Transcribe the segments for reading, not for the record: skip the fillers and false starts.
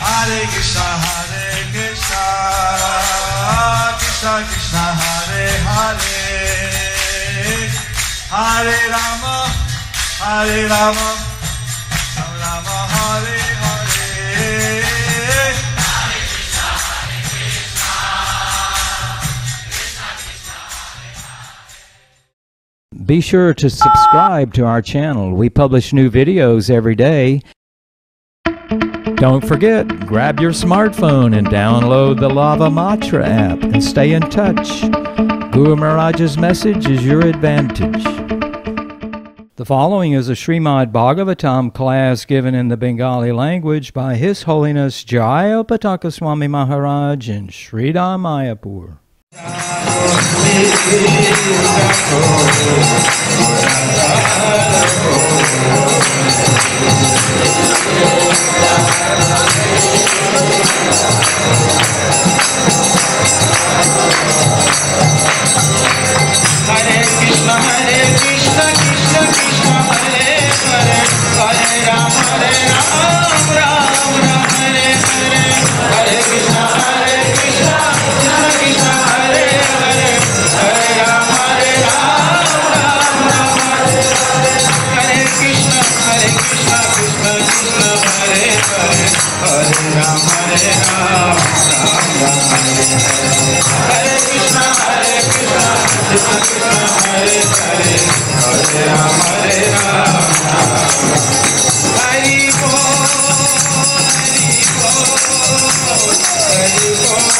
Hare Krishna, Krishna Krishna, Hare Hare, Hare Rama, Rama Rama, Hare Hare. Be sure to subscribe to our channel. We publish new videos every day. Don't forget, grab your smartphone and download the Lava Matra app and stay in touch. Guru Maharaj's message is your advantage. The following is a Srimad Bhagavatam class given in the Bengali language by His Holiness Jaya Pataka Swami Maharaj in Sridham Mayapur. Hare Krishna, Krishna Krishna, Hare Hare, Hare Rama, Ram Ram, Hare Hare, Hare Krishna, Krishna Krishna, Hare Hare, Hare Rama, Ram Ram, Hare Krishna, Krishna Krishna, Hare Hare, Hare Rama, Ram Ram, Hare Krishna, Krishna Krishna, Hare Hare, Hare Rama, Ram Hari Bol, Hari Bol,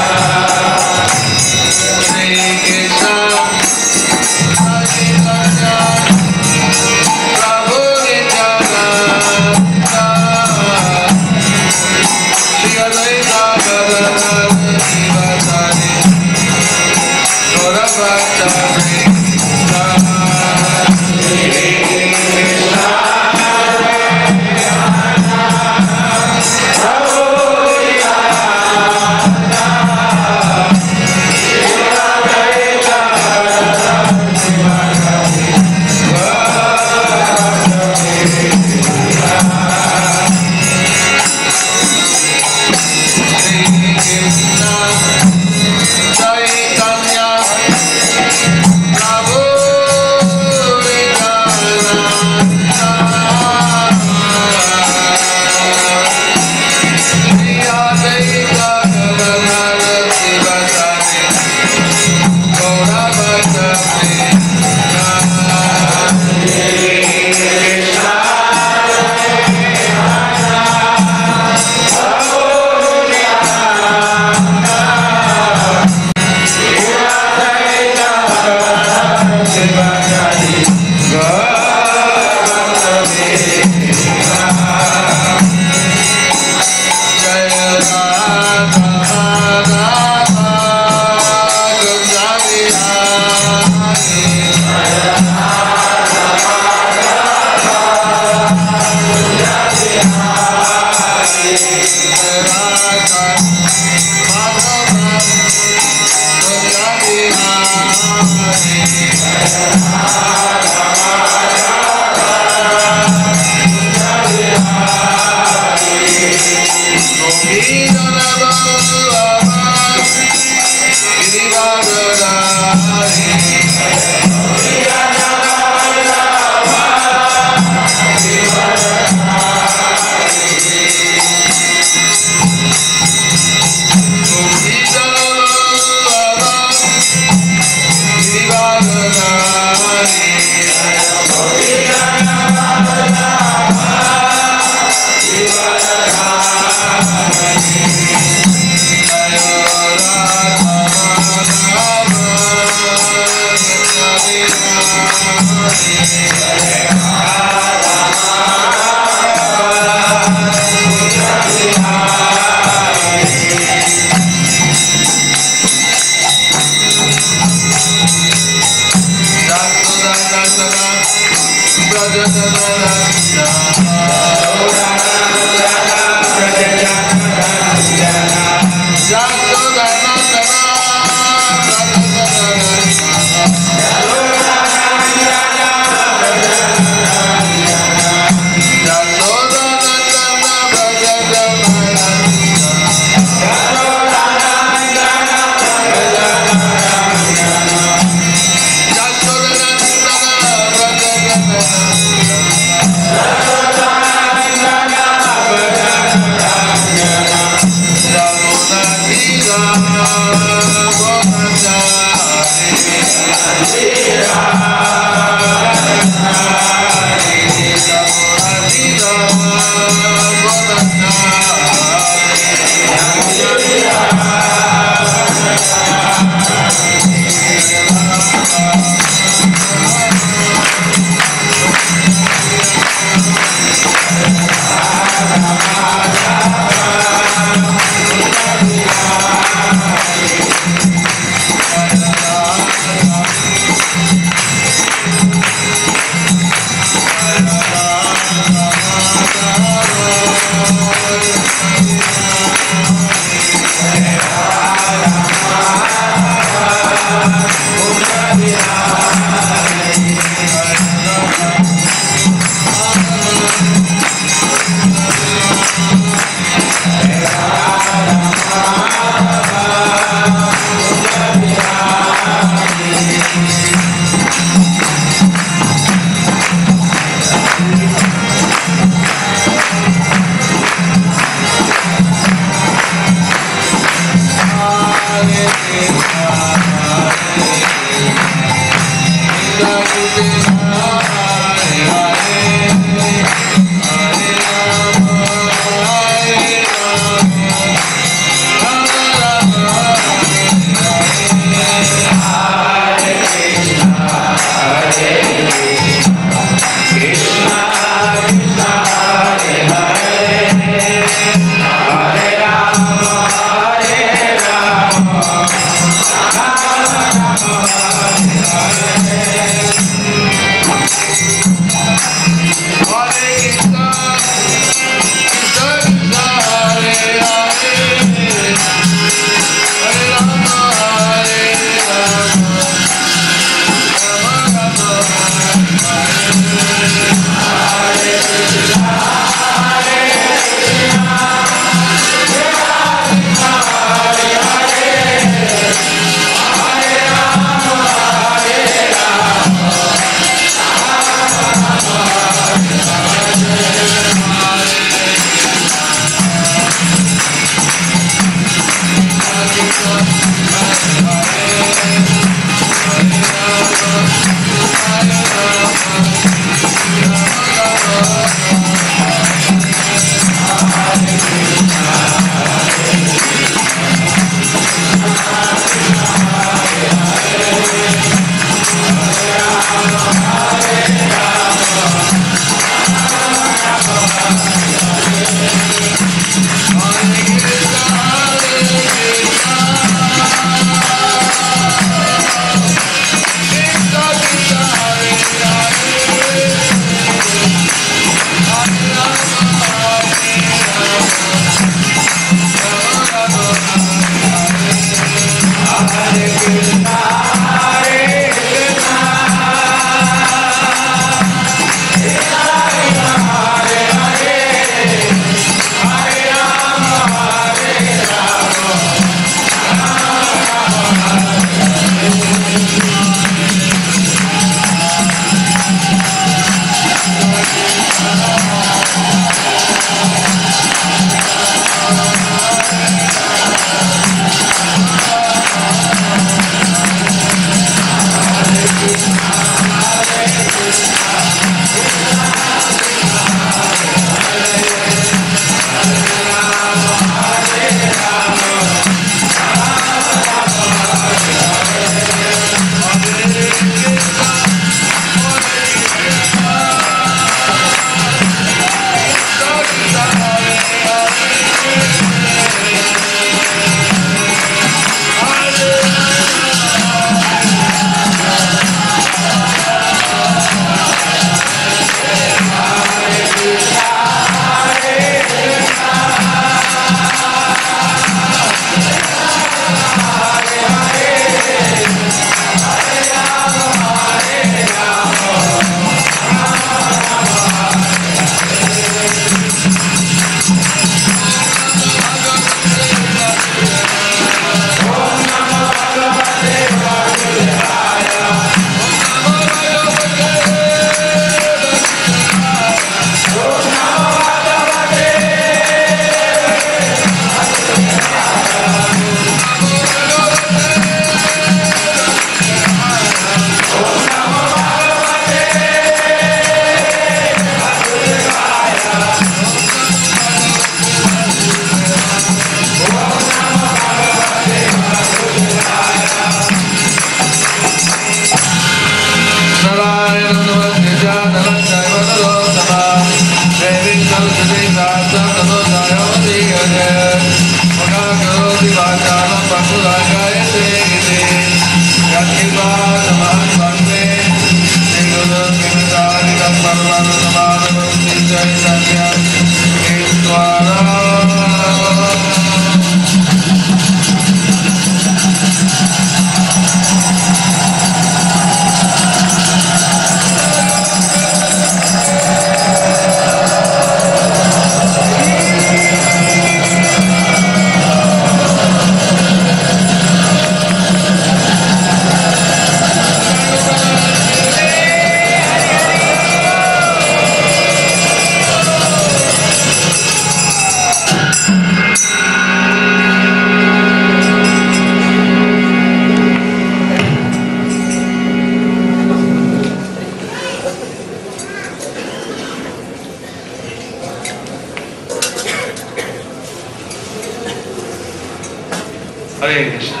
Hare Krishna.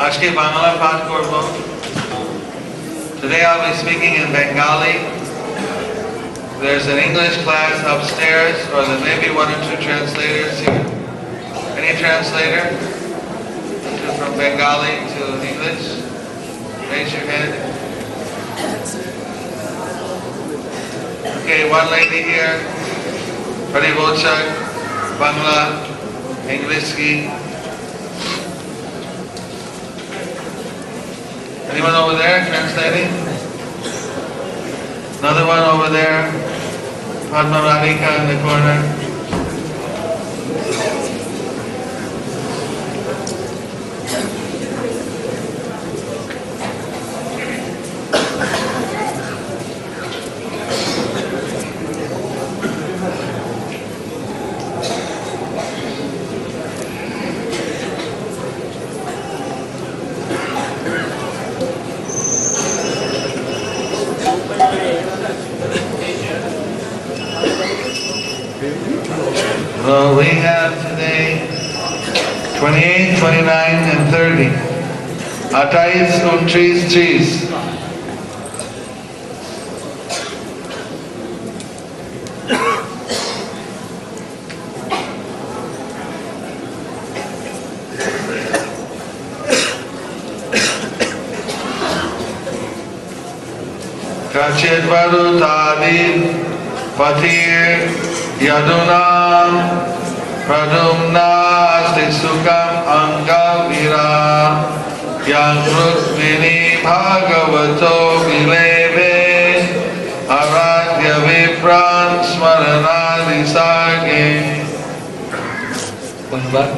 আজকে বাংলা পাঠ করব। Today I'll be speaking in Bengali. There's an English class upstairs, or there may be one or two translators here. Any translator from Bengali to English? Raise your hand. Okay, one lady here. Hari Bolchak, Bangla, English ki. Anyone over there translating? Another one over there. Padma Radhika in the corner. Well, we have today 28, 29, and 30. 28, 29, 30. Kachit Varutadin Patir Yadunam Pradumna Asti Sukam Angavira yang rukmini bhagavato vileve aradhya vipran smaranadi sarge. অনুবাদ: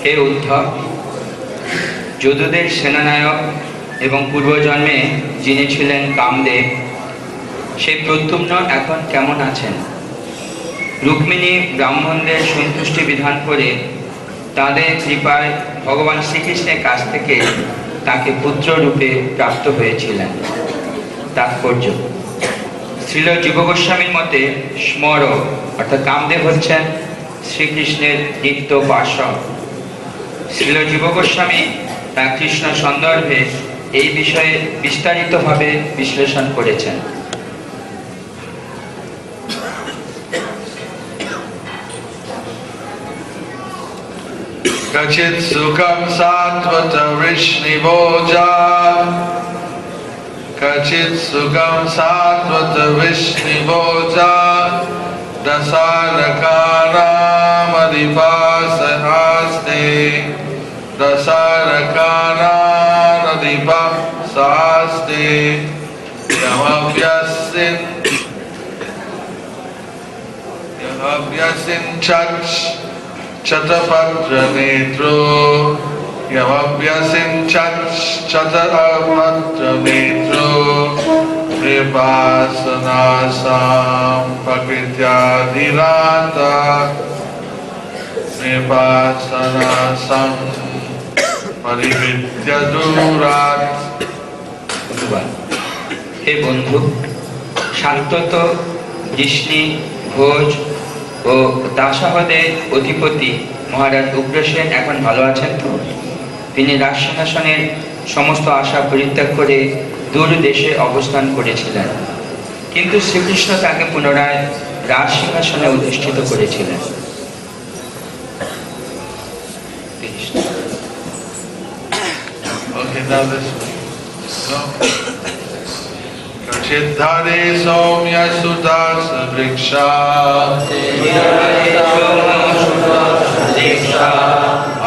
হে উদ্ধব, যদুদের সেনানায়ক এবং পূর্বজন্মে যিনি ছিলেন কামদেব, সেই প্রদ্যুম্ন এখন কেমন আছেন? রুক্মিণী ব্রাহ্মণদের সন্তুষ্টি বিধান করে তাদের কৃপায় ভগবান শ্রীকৃষ্ণের কাছ থেকে তাকে পুত্র রূপে প্রাপ্ত হয়েছিলেন। তাৎপর্য: শ্রীল জীব গোস্বামীর মতে স্মর অর্থাৎ কামদেব হচ্ছেন শ্রীকৃষ্ণের নিত্য উপাসক। শ্রীল জীব গোস্বামী তার কৃষ্ণ সন্দর্ভে এই বিষয়ে বিস্তারিতভাবে বিশ্লেষণ করেছেন। Kachit sukham sattvata vishnivoja Kachit sukham sattvata vishnivoja Dasarakaram adipasahaste Dasarakaram adipasahaste Yamabhyasin chach Chatapatra netro Yamabhyasin Chatapatra netro Vipasanasam Prakrityadhirata Vipasanasam Parivityadurat. হে বন্ধু, শান্তত জিষ্ণি ঘোষ ও দাসাহদের অধিপতি মহারাজ উগ্রসেন এখন ভালো আছেন তো? তিনি রাজসিংহাসনের সমস্ত আশা পরিত্যাগ করে দূর দেশে অবস্থান করেছিলেন, কিন্তু শ্রীকৃষ্ণ তাকে পুনরায় রাজসিংহাসনে অধিষ্ঠিত করেছিলেন। Kachidhare somya sudasa vriksha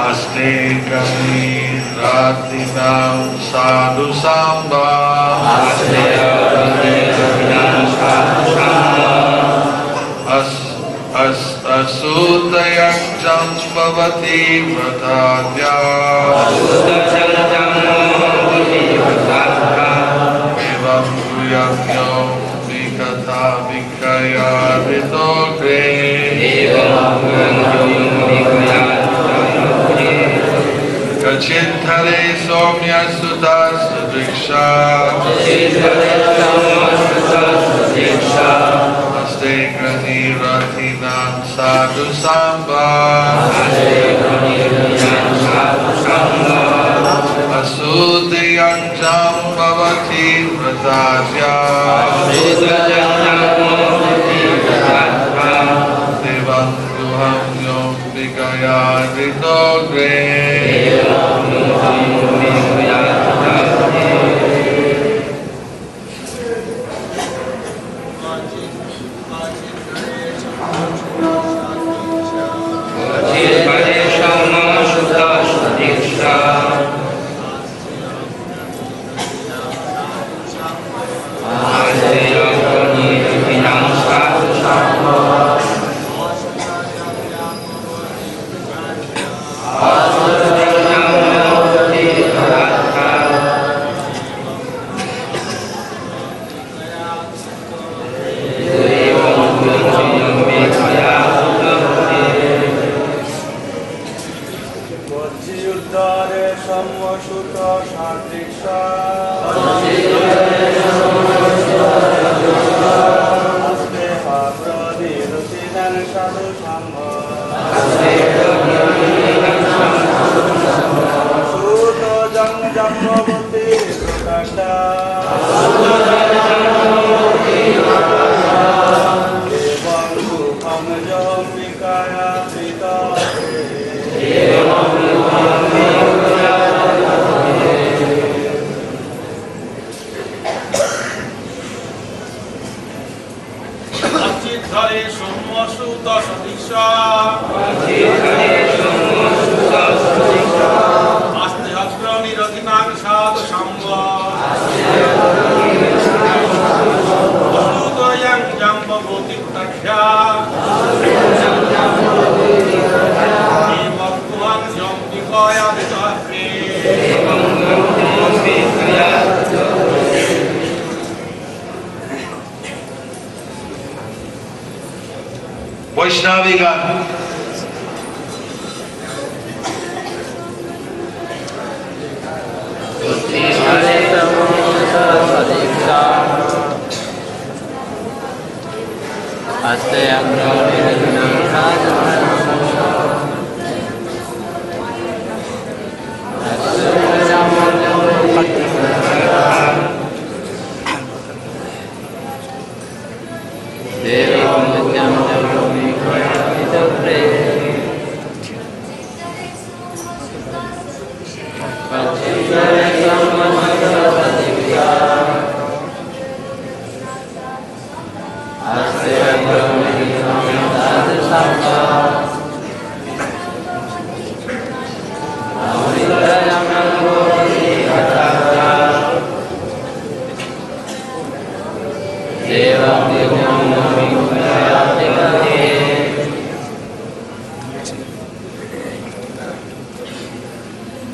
Aste kami ratinam sadhu samba Asutayak jambhavati vratadya Evam Yam Vikata Vikaya Vitokre Kachithare Somya Sudasa Vriksha Aste Grani Ratinam Sadhu Samba Asudayam Jambhavati Vratadya Devam Guham Yom Vikaya Vitokre Hare Punjabi গান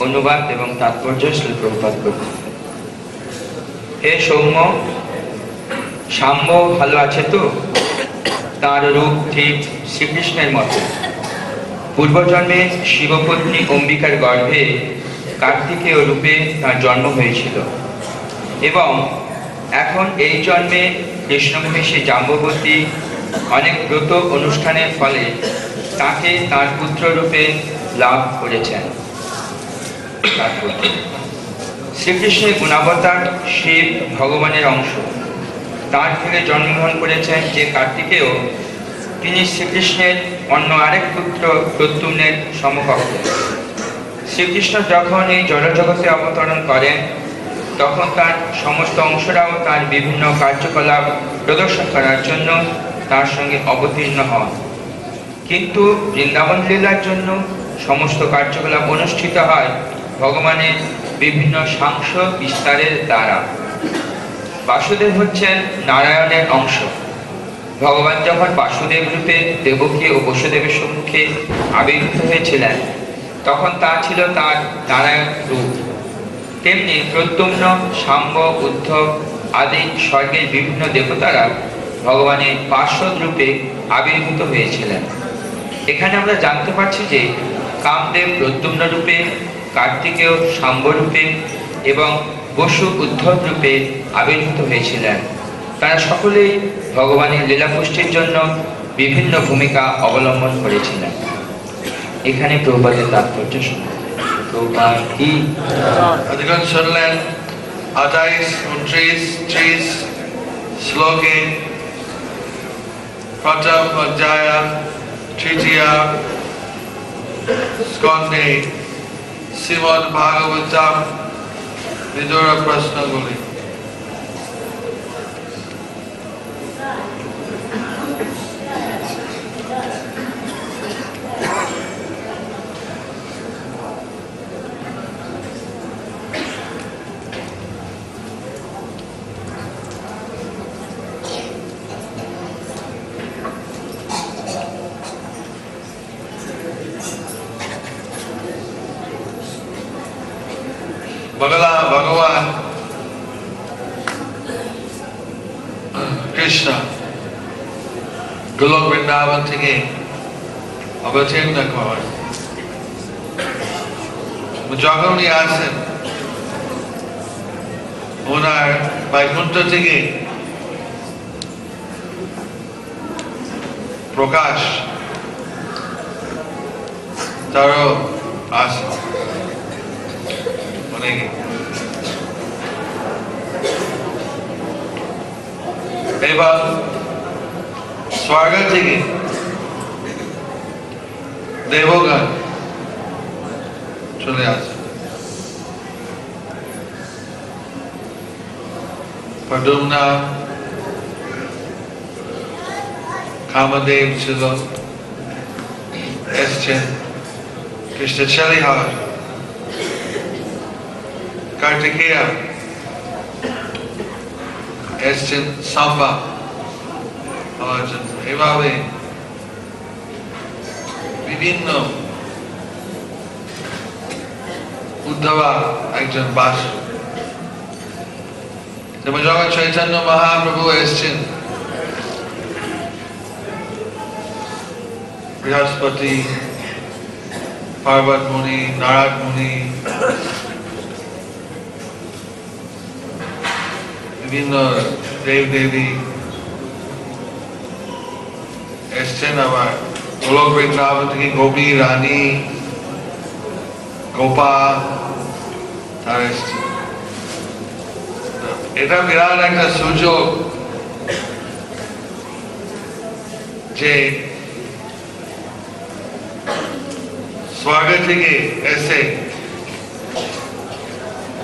অনুবাদ এবং তাৎপর্য শ্রী প্রভুপাদ কর্তৃক। হে সৌম্য, সাম্য ভালো আছে তো? তার রূপ ঠিক শ্রীকৃষ্ণের মতো। পূর্বজন্মে শিবপত্নী অম্বিকার গর্ভে কার্তিকেয় রূপে তার জন্ম হয়েছিল এবং এখন এই জন্মে কৃষ্ণমহিষী জাম্ববতী অনেক ব্রত অনুষ্ঠানের ফলে তাকে তার পুত্র রূপে লাভ করেছেন। শ্রীকৃষ্ণের গুণাবতার শিব ভগবানের অংশ, তার থেকে জন্মগ্রহণ করেছেন যে কার্তিকেয়, তিনি শ্রীকৃষ্ণের অন্য আরেক পুত্র প্রদ্যুম্নের সমকক্ষ। শ্রীকৃষ্ণ যখন এই জড়জগতে অবতরণ করেন তখন তার সমস্ত অংশরাও তার বিভিন্ন কার্যকলাপ প্রদর্শন করার জন্য তার সঙ্গে অবতীর্ণ হন, কিন্তু বৃন্দাবন লীলার জন্য সমস্ত কার্যকলাপ অনুষ্ঠিত হয় ভগবানের বিভিন্ন সাংস বিস্তারের দ্বারা। বাসুদেব হচ্ছেন নারায়ণের অংশ। ভগবান যখন বাসুদেব রূপে দেবকী ও বসুদেবের সম্মুখে আবির্ভূত হয়েছিলেন তখন তা ছিল তার নারায়ণ রূপ। তেমনি প্রদ্যুম্ন, সাম্ব, উদ্ধব আদি স্বর্গের বিভিন্ন দেবতারা ভগবানের পার্শ্বদ রূপে আবির্ভূত হয়েছিলেন। এখানে আমরা জানতে পারছি যে কামদেব প্রদ্যুম্ন রূপে, কার্তিকেয় সাম্ব রূপে এবং বসু উদ্ধব রূপে আবির্ভূত হয়েছিলেন। তারা সকলেই ভগবানের লীলাপুষ্টির জন্য বিভিন্ন ভূমিকা অবলম্বন করেছিলেন। এখানে প্রভুপাদের তাৎপর্য শুনুন। প্রভুপাদ কি আজকাল শুনলেন 28, 29, 30 শ্লোকে প্রথম অধ্যায় তৃতীয় স্কন্ধে শ্রীমদ্ ভাগবতম বিদুর প্রশ্নগুলি। ভগবান কৃষ্ণ গোলক বৃন্দাবন থেকে অবতীর্ণ করেন। যখন উনি আসেন ওনার বৈকুণ্ঠ থেকে প্রকাশ তারও আসে অনেকে। এবার স্বর্গ থেকে দেবগণ চলে আসে। প্রদ্যুম্ন, কামদেব ছিল, এসছেন কৃষ্ণ ছেলে হওয়ার। কার্তিকেয়া এসছেন সাম্বা হওয়ার জন্য। এভাবে বিভিন্ন উদ্ধবা একজন বাসু, যেমন যখন চৈতন্য মহাপ্রভু এসছেন Brihaspati, Parvat Muni, Narad Muni, বিভিন্ন দেব দেবী এসছেন, আবার গোলক বৃন্দাবন থেকে গোপী রানী গোপা তারা এসছেন। এটা বিরাট একটা সুযোগ যে স্বর্গ থেকে এসে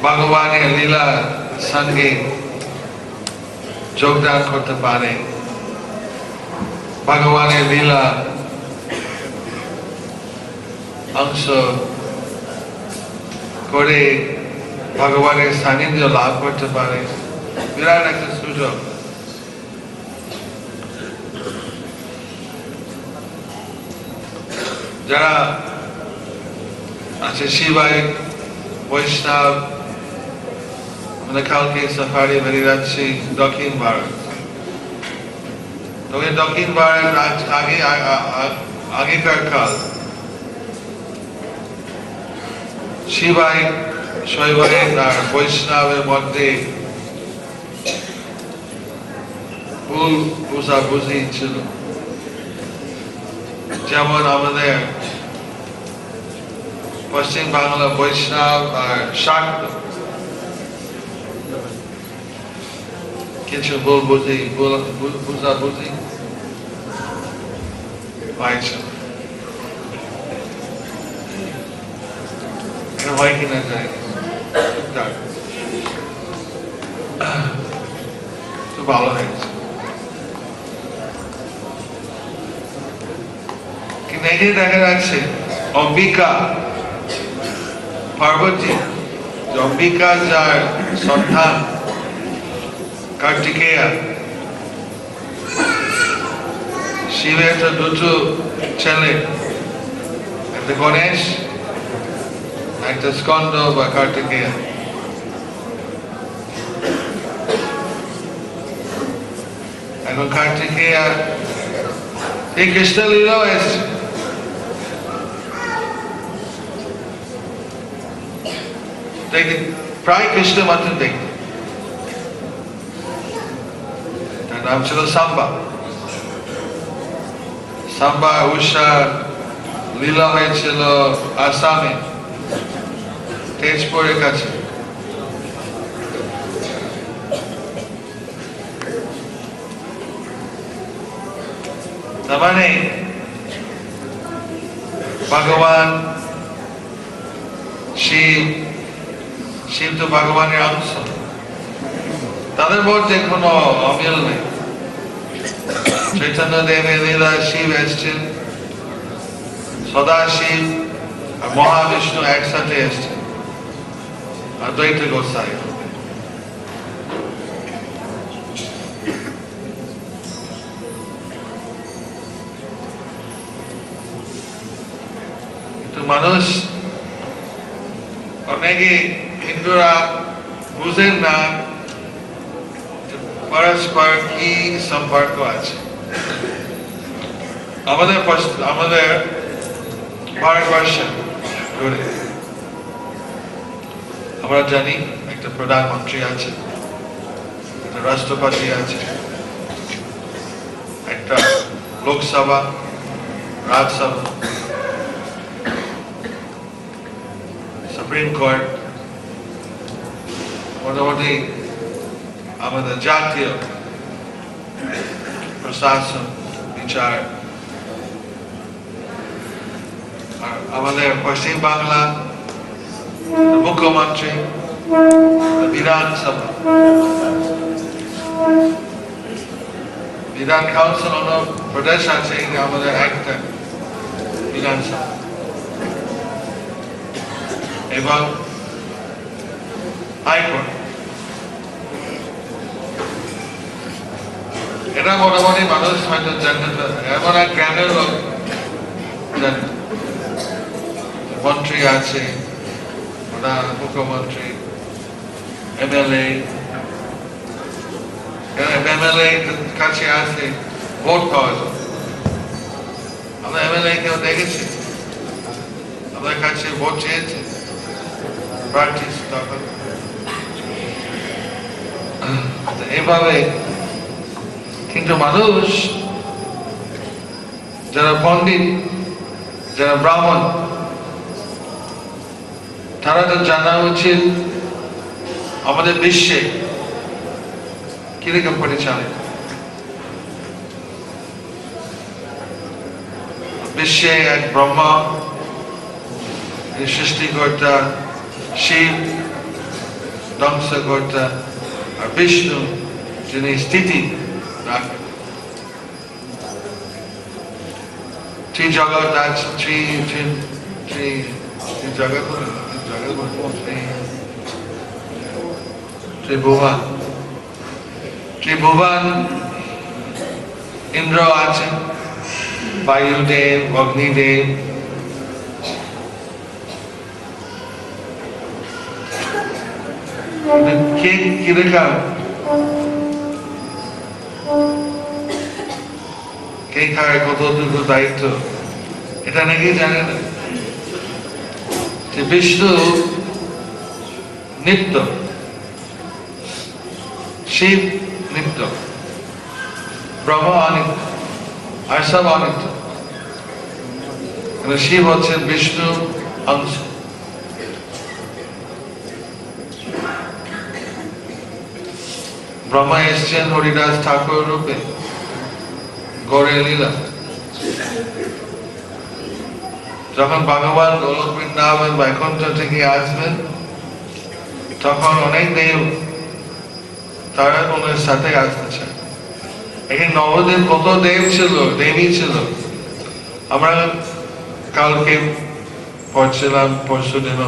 ভগবানের লীলা সঙ্গে যোগদান করতে পারে, ভগবানের লীলা অংশ করে ভগবানের সান্নিধ্য লাভ করতে পারে, বিরাট একটা সুযোগ। যারা আছে শিবাই বৈষ্ণব, আমরা কালকে সাফারি বেরিয়ে যাচ্ছি দক্ষিণ ভারত। তবে দক্ষিণ ভারত আগেকার কাল শিবাই শৈবাই আর বৈষ্ণবের মধ্যে ভুল বুঝাবুঝি ছিল। যেমন আমাদের পশ্চিম বাংলা বৈষ্ণব আর শাক্ত কিছু ভুল বুঝাবুঝি পাইছে, হয় কিনা যায় তো ভালো হয়েছে। কিন্তু এই যে দেখা যাচ্ছে অম্বিকা পার্বতী, অম্বিকা যার সন্তান কার্তিকেয়া, শিবের তো দুটো ছেলে, একটা গণেশ একটা স্কন্দ বা কার্তিকেয়া। এখন কার্তিকেয়া এই কৃষ্ণ লীলাও এসছে, দেখতে প্রায় কৃষ্ণ মাত্র দেখতে। তার নাম ছিল সাম্বা। সাম্বা উষা লীলা হয়েছিল আসামে, তেজপুরের কাছে। তার মানে ভগবান শিব তো ভগবানের অংশ, তাদের মধ্যে কোনো অমিল নেই। চৈতন্য দেবের লীলা শিব এসছেন, সদাশিব আর মহাবিষ্ণু একসাথে এসছেন, অদ্বৈত গোসাই। তো মানুষ অনেকে হিন্দুরা বুঝেন না পরস্পর কি সম্পর্ক আছে। আমাদের ভারতবর্ষে আমরা জানি একটা প্রধানমন্ত্রী আছে, একটা রাষ্ট্রপতি আছে, একটা লোকসভা, রাজ্যসভা, সুপ্রিম কোর্ট, মোটামুটি আমাদের জাতীয় প্রশাসন, বিচার। আর আমাদের পশ্চিম বাংলা মুখ্যমন্ত্রী, বিধানসভা, বিধান কাউন্সিল অন্য প্রদেশ আছে, আমাদের একটা বিধানসভা এবং হাইকোর্ট। এটা মোটামুটি মানুষ হয়তো জানতে পারে, এমন এক গ্রামের লোক জানে। মন্ত্রী আছে, প্রধান মুখ্যমন্ত্রী, এমএলএ কাছে আছে ভোট পাওয়া যায়। আমরা এমএলএ কেউ দেখেছি আমাদের কাছে ভোট চেয়েছে প্রার্থী তখন এভাবে কিন্তু মানুষ যারা পণ্ডিত যারা ব্রাহ্মণ তারা তো জানা উচিত আমাদের বিশ্বে কিরকম পরিচালিত বিশ্বে এক ব্রহ্মা সৃষ্টিকর্তা শিব ধ্বংসকর্তা আর বিষ্ণু যিনি স্থিতি রাখেন জগৎ আছে ত্রিভুবন ত্রিভুবন ইন্দ্র আছেন বায়ুদেব অগ্নিদেব কে কিরকম কে খায় কতটুকু দায়িত্ব এটা নাকি জানে না যে বিষ্ণু নিত্য শিব নিত্য ব্রহ্মা অনিত্য আর সব অনিত্য শিব হচ্ছেন বিষ্ণু অংশ ব্রহ্মা এসছেন হরিদাস ঠাকুর রূপে গড়ে লীলা যখন ভগবান গোলক বৃন্দাবন বৈকুণ্ঠ থেকে আসবেন তখন অনেক দেব তারা ওনার সাথে আসতে চায় এখানে নবদ্বীপ কত দেব ছিল দেবী ছিল আমরা কালকে পড়ছিলাম পরশু দিন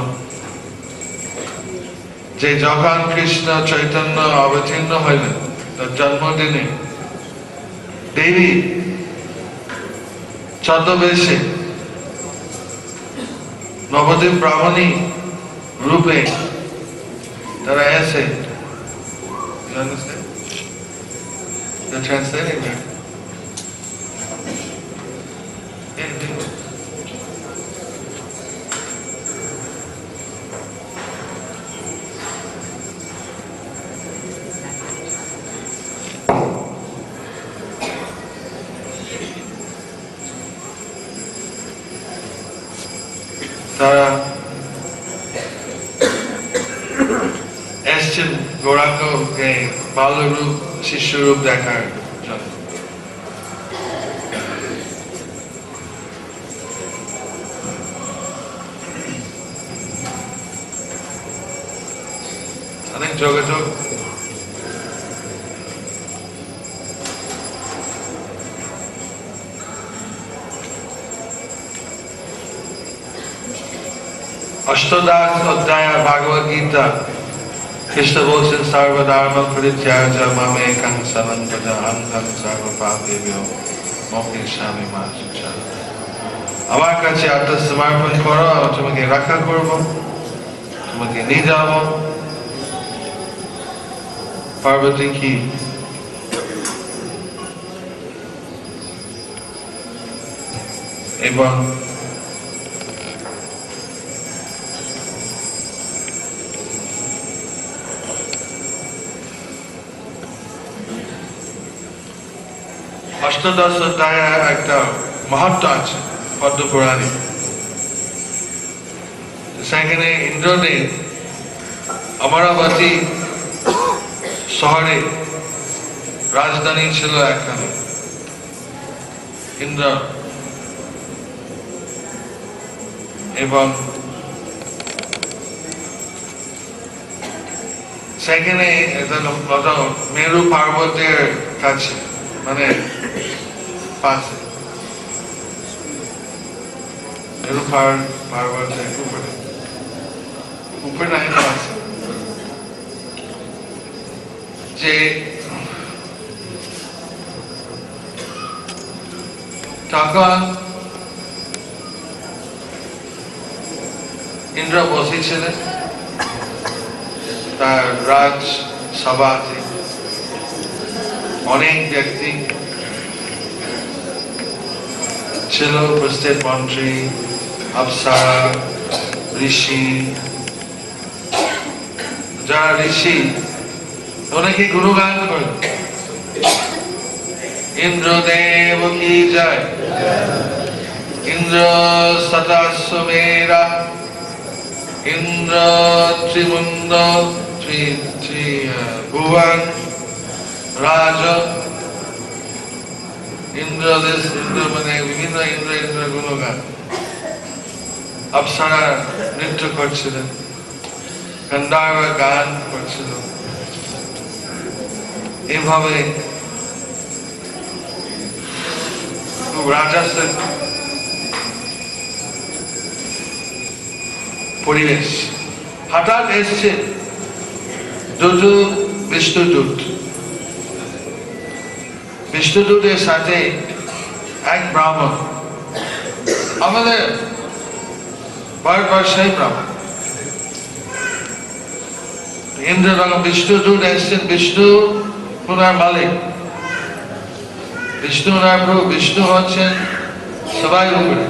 যে যখন কৃষ্ণ চৈতন্য অবতীর্ণ হইলেন তার জন্মদিনে দেবী ছদ্মবেশে নবদ্বীপ ব্রাহ্মণী রূপে তারা এসে translating there. তারা এসছেন গৌরাঙ্গকে বাল্যরূপ শিষ্যরূপ দেখার জন্য অনেক যোগাযোগ অষ্টদশ অধ্যায় ভাগবত গীতা কৃষ্ণ বলছেন সর্বধর্ম পরিত্যাজ্য মামেকং শরণং ব্রজ অহং সর্বপাপেভ্যো মোক্ষয়িষ্যামি মা শুচা আমার কাছে আত্মসমর্পণ করো আমি তোমাকে রক্ষা করব তোমাকে নিয়ে যাব পার্বতী কি এবং অষ্টদশ অধ্যায় একটা মাহাত্ম্য আছে পদ্ম পুরাণে সেখানে ইন্দ্রদেব অমরাবতী শহরে রাজধানী ছিল এখানে ইন্দ্র এবং সেখানে মেরু পার্বতের কাছে মানে পাশে মেরু পার্বতের উপরে নাই পাশে যে তখন ইন্দ্র বসেছিলেন তার রাজ সভাতে অনেক ব্যক্তি ছিল উপস্থিত মন্ত্রী, অপ্সরা, ঋষি। যারা ঋষি অনেকে গুণগান করে, ইন্দ্রদেব কি জয়, ইন্দ্র সদাস্বমেরা, ইন্দ্র ত্রিমুন্ড ভুবন রাজ। ইন্দ্র মানে বিভিন্ন ইন্দ্র গুণগান। অপ্সরা নৃত্য করছিলেন, গন্ধর্ব গান করছিল। এইভাবে খুব রাজস্ব পরিবেশ। হঠাৎ এসছে দুটো বিষ্ণুদূত। বিষ্ণুদূতের সাথে এক ব্রাহ্মণ, আমাদের ভারতবর্ষের ব্রাহ্মণ। ইন্দ্র যখন বিষ্ণুদূত এসছেন, বিষ্ণু ওনার মালিক, বিষ্ণু ওনার প্রভু, বিষ্ণু হচ্ছেন সবাই উপরে।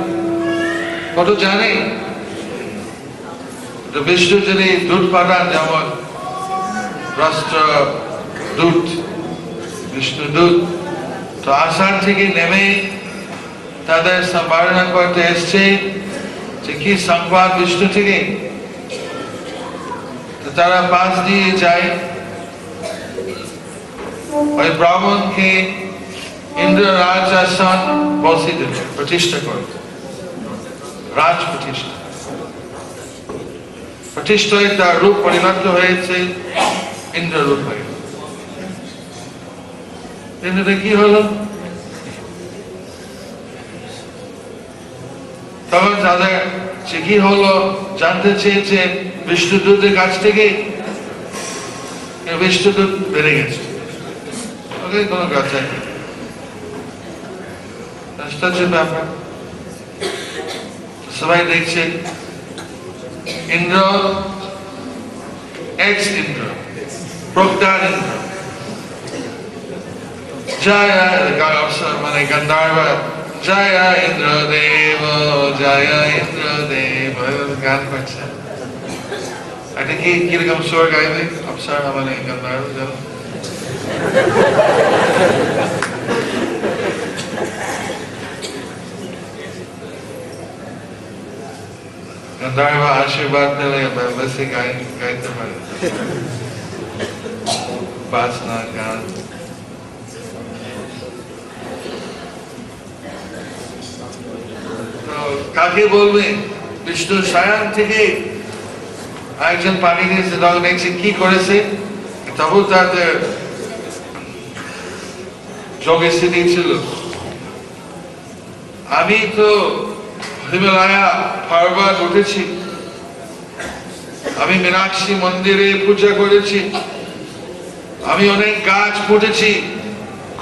কত জানে বিষ্ণু যিনি দূত পাঠান, যেমন রাষ্ট্র দূত, বিষ্ণু দূত, তো আসাম থেকে নেমে তাদের সম্পাদনা করতে এসছে যে কি সংবাদ বিষ্ণু থেকে। তো তারা পাশ দিয়ে যায়, ওই ব্রাহ্মণকে ইন্দ্র রাজ আসন বসিয়ে দিল, প্রতিষ্ঠা করত, রাজ প্রতিষ্ঠা। প্রতিষ্ঠায় তার রূপ পরিণত হয়েছে ইন্দ্র রূপ হয়ে। কিন্তু কি হলো, তখন তাদের কি হলো জানতে চেয়েছে বিষ্ণুদূতের কাছ থেকে। বিষ্ণুদূত বেড়ে গেছে, ওকে কোনো কথা নেই, ব্যাপার। সবাই দেখছে ইন্দ্র, এক্স ইন্দ্র, প্রজ্ঞান ইন্দ্র, জয় মানে গন্ধর্ব, জয় ইন্দ্রদেব, জয় ইন্দ্রদেব গান করছে। এটা কি কিরকম সুর গাইবে অপ্সরা মানে গন্ধর্ব? জানো গন্ধর্ব আশীর্বাদ দিলে বেশি গাইতে পারে, বাজনা গান। তো কাকে বলবে? বিষ্ণু স্বয়ং থেকে একজন পানি দিয়েছে, তখন দেখছে কি করেছে, তবু তাদের যোগে স্থিতি ছিল। আমি তো হিমালয়া পর্বত উঠেছি, আমি মীনাক্ষী মন্দিরে পূজা করেছি, আমি অনেক গাছ পুঁতেছি,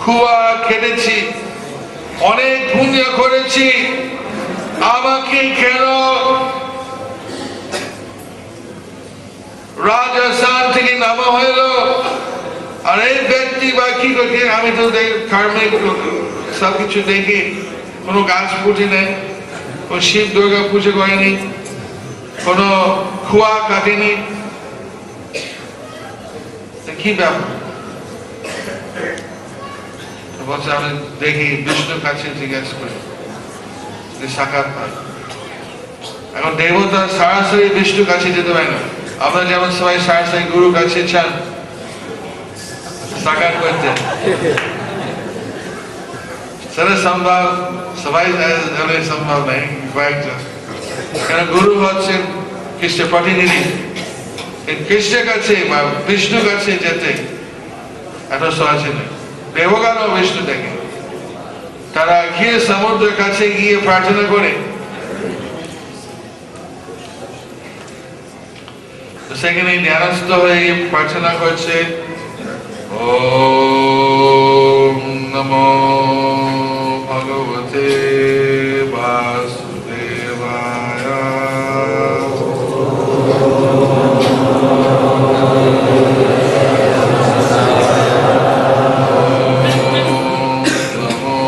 খুয়া কেটেছি, অনেক পুণ্য করেছি, আমাকে কেন রাজস্থান থেকে নামা হইল? আর এই ব্যক্তি বা কি করছে? আমি তো কার্মিক সবকিছু দেখি, কোনো গাছ পুঁটি নেই, কোন শিব দুর্গা পুজো করেনি, কোনো খুয়া কাটেনি, কি ব্যাপার? বলছে আমি দেখি বিষ্ণুর কাছে জিজ্ঞাসা করি, সাক্ষাৎ পাই। এখন দেবতা সরাসরি বিষ্ণুর কাছে যেতে পারে না। আমরা যেমন সবাই সরাসরি গুরু কাছে চান সাক্ষাৎ করতে, সেটা সম্ভব সবাই সম্ভব নেই, কয়েকজন। কেন গুরু হচ্ছেন কৃষ্ণের প্রতিনিধি, কৃষ্ণের কাছে বা বিষ্ণুর কাছে যেতে এত সহজে নেই। দেবগণ বিষ্ণু দেখে, তারা গিয়ে সমুদ্রের কাছে গিয়ে প্রার্থনা করে। সেখানে ধ্যানস্থ হয়ে প্রার্থনা করছে, ওম নমো ভগবতে বাসুদেবায়। ওম নমো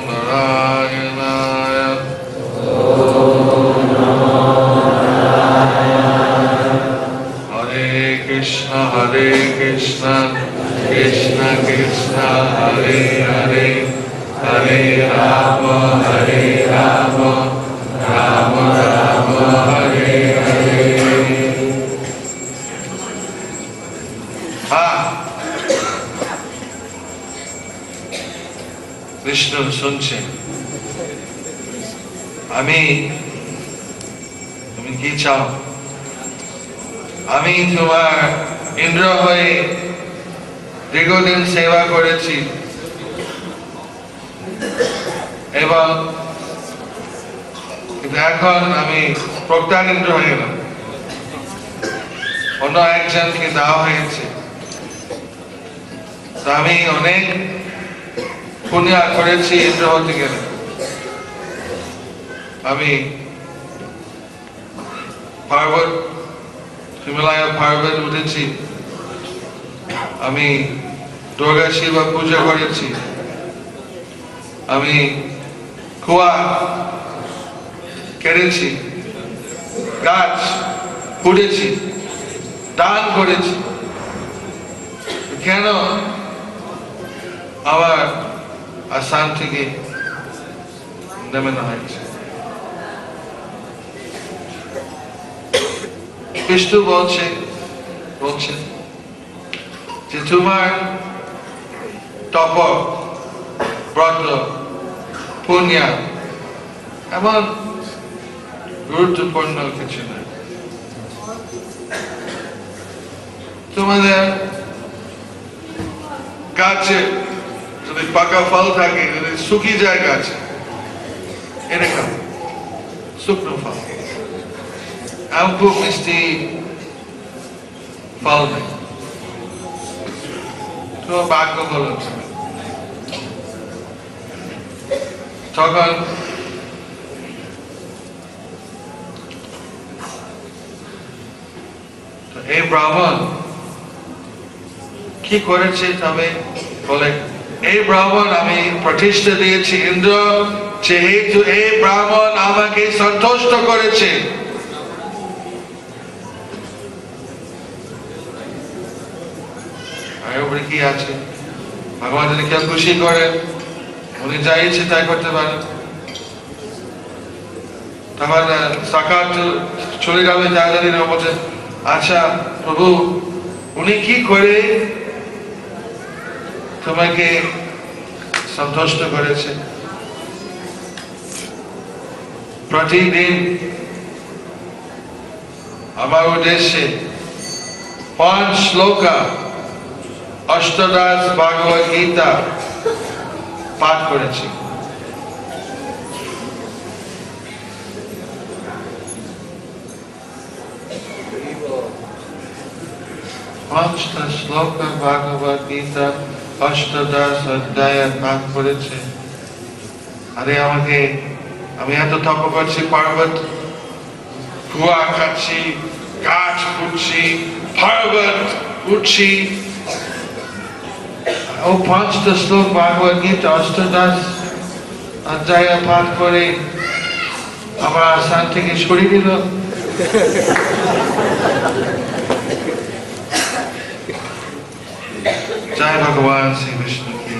নারায়ণায়। Krishna Krishna Krishna Hare Hare Hare Rama Hare Rama Rama Rama Hare Hare Vishnu শুনছে তুমি কি চাও আমি তোমার ইন্দ্র হয়ে দীর্ঘদিন সেবা করেছি এবং এখন আমি প্রজ্ঞান ইন্দ্র হয়ে গেলাম অন্য একজনকে দেওয়া হয়েছে আমি অনেক পুণ্য করেছি ইন্দ্র হতে গেলে আমি পার্বত হিমালয় পার্বত উঠেছি আমি দুর্গা শিবা পূজা করেছি আমি কুয়া কেটেছি গাছ পুড়েছি দান করেছি কেন আবার আসাম থেকে নামানো হয়েছে বিষ্ণু বলছে যে তোমার তপ ব্রত পুণ্য এমন গুরুত্বপূর্ণ কিছু না তোমাদের গাছে যদি পাকা ফল থাকে যদি শুকিয়ে যায় গাছে এরকম শুকনো ফল এমন খুব মিষ্টি ফল নেই তোমার ভাগ্য ভালো তখন এই ব্রাহ্মণ কি করেছে তবে বলে এই ব্রাহ্মণ আমি প্রতিষ্ঠা দিয়েছি ইন্দ্র যেহেতু এই ব্রাহ্মণ আমাকে সন্তুষ্ট করেছে কি আছে ভগবান যদি কেউ খুশি করেন উনি যা ইচ্ছে তাই করতে পারেন তখন সাকার চলে যাবে জানি বলছে আচ্ছা প্রভু উনি কি করে তোমাকে সন্তুষ্ট করেছে প্রতিদিন আমার উদ্দেশ্যে 5 শ্লোকা অষ্টদশ ভগবদ গীতা পাঠ করেছি শ্লোক ভগবদ গীতা অষ্টদশ অধ্যায় পাঠ করেছে আরে আমি এত তপ করছি পর্বত কুয়া খাচ্ছি গাছ উঠছি পর্বত উঠছি ও 5টা শ্লোক ভগবদ গীতা অষ্টদশ অধ্যায় পাঠ করে আমার আসান থেকে সরিয়ে দিল জয় ভগবান শ্রী বিষ্ণু কি